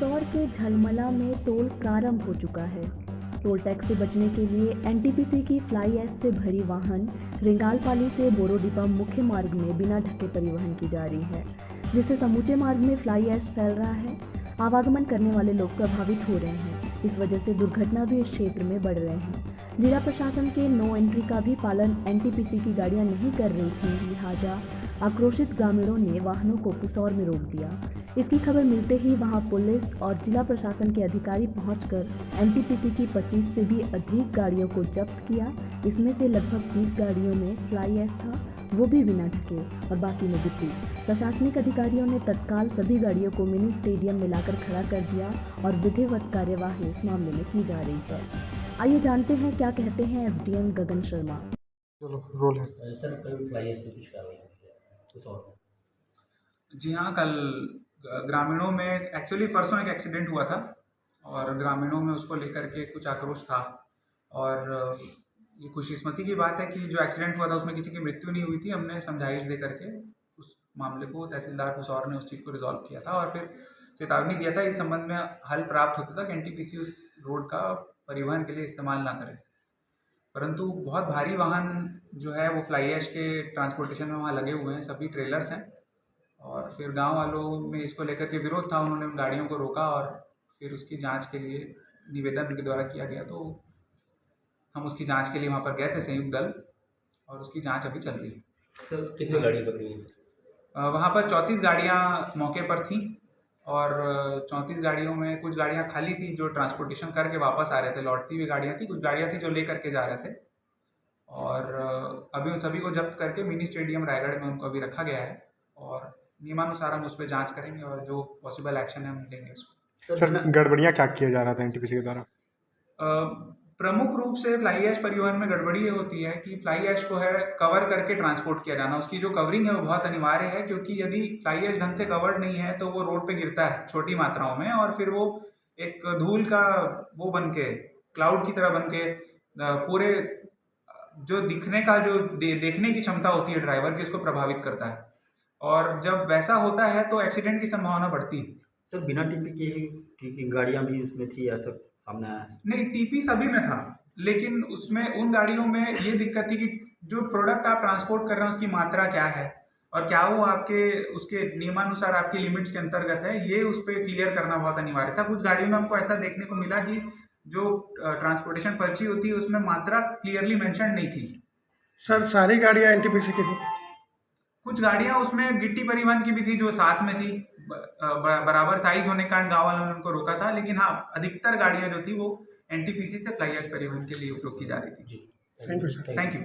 पुसौर के झलमला में टोल प्रारंभ हो चुका है। टोल टैक्स से बचने के लिए एनटीपीसी की फ्लाई ऐश से भरी वाहन रिंगालपाली से बोरोडीपा मुख्य मार्ग में बिना ढके परिवहन की जा रही है, जिससे समूचे मार्ग में फ्लाई ऐश फैल रहा है। आवागमन करने वाले लोग प्रभावित हो रहे हैं। इस वजह से दुर्घटना भी इस क्षेत्र में बढ़ रहे हैं। जिला प्रशासन के नो एंट्री का भी पालन एनटीपीसी की गाड़ियां नहीं कर रही थी, लिहाजा आक्रोशित ग्रामीणों ने वाहनों को पुसौर में रोक दिया। इसकी खबर मिलते ही वहां पुलिस और जिला प्रशासन के अधिकारी पहुंचकर एनटीपीसी की 25 से भी अधिक गाड़ियों को जब्त किया। इसमें से लगभग 20 गाड़ियों में फ्लाई ऐश था, वो भी बिना ढके, और बाकी में गिट्टी। प्रशासनिक अधिकारियों ने तत्काल सभी गाड़ियों को मिनी स्टेडियम में लाकर खड़ा कर दिया और विधिवत कार्यवाही इस मामले में की जा रही है। आइए जानते हैं क्या कहते हैं एसडीएम गगन शर्मा। चलो रोल है सर, कल फ्लाई ऐश पे कुछ कार्रवाई कुछ और? जी हाँ, कल ग्रामीणों में एक्चुअली परसों एक एक्सीडेंट हुआ था और ग्रामीणों में उसको लेकर के कुछ आक्रोश था। और ये खुशकिस्मती की बात है कि जो एक्सीडेंट हुआ था उसमें किसी की मृत्यु नहीं हुई थी। हमने समझाइश दे करके उस मामले को तहसीलदार पुसौर ने उस चीज़ को रिजॉल्व किया था और फिर चेतावनी दिया था इस संबंध में हल प्राप्त होता था कि एनटीपीसी उस रोड का परिवहन के लिए इस्तेमाल ना करे। परंतु बहुत भारी वाहन जो है वो फ्लाई ऐश के ट्रांसपोर्टेशन में वहाँ लगे हुए हैं, सभी ट्रेलर्स हैं। और फिर गांव वालों में इसको लेकर के विरोध था, उन्होंने उन गाड़ियों को रोका और फिर उसकी जांच के लिए निवेदन उनके द्वारा किया गया। तो हम उसकी जांच के लिए वहाँ पर गए थे, संयुक्त दल, और उसकी जांच अभी चल रही है। सर, कितनी गाड़ी पकड़ी है? वहाँ पर 34 गाड़ियाँ मौके पर थीं और 34 गाड़ियों में कुछ गाड़ियाँ खाली थी जो ट्रांसपोर्टेशन करके वापस आ रहे थे, लौटती हुई गाड़ियाँ थी, कुछ गाड़ियाँ थी जो ले करके जा रहे थे। और अभी उन सभी को जब्त करके मिनी स्टेडियम रायगढ़ में उनको अभी रखा गया है और नियमानुसार हम उस पर जांच करेंगे और जो पॉसिबल एक्शन है हम लेंगे उस पर। सर, गड़बड़ियाँ क्या किया जा रहा था एनटीपीसी के द्वारा? प्रमुख रूप से फ्लाई ऐश परिवहन में गड़बड़ी ये होती है कि फ्लाई ऐश को है कवर करके ट्रांसपोर्ट किया जाना। उसकी जो कवरिंग है वो बहुत अनिवार्य है, क्योंकि यदि फ्लाई ऐश ढंग से कवर्ड नहीं है तो वो रोड पे गिरता है छोटी मात्राओं में और फिर वो एक धूल का वो बन के, क्लाउड की तरह बन के पूरे जो दिखने का जो देखने की क्षमता होती है ड्राइवर की, उसको प्रभावित करता है। और जब वैसा होता है तो एक्सीडेंट की संभावना बढ़ती है। सर, बिना टीपी की गाड़ियाँ भी उसमें थी, ऐसा सामने आया? नहीं, टीपी सभी में था, लेकिन उसमें उन गाड़ियों में ये दिक्कत थी कि जो प्रोडक्ट आप ट्रांसपोर्ट कर रहे हैं उसकी मात्रा क्या है और क्या वो आपके उसके नियमानुसार आपकी लिमिट्स के अंतर्गत है, ये उस पर क्लियर करना बहुत अनिवार्य था। कुछ गाड़ियों में हमको ऐसा देखने को मिला कि जो ट्रांसपोर्टेशन पर्ची होती है उसमें मात्रा क्लियरली मेंशन नहीं थी। सर, सारी गाड़ियाँ एनटीपीसी की थी? कुछ गाड़ियां उसमें गिट्टी परिवहन की भी थी जो साथ में थी, बराबर साइज होने के कारण गाँव वालों ने उनको रोका था। लेकिन हाँ, अधिकतर गाड़ियां जो थी वो एनटीपीसी से फ्लाई ऐश परिवहन के लिए उपयोग की जा रही थी। जी, thank you sir. Thank you.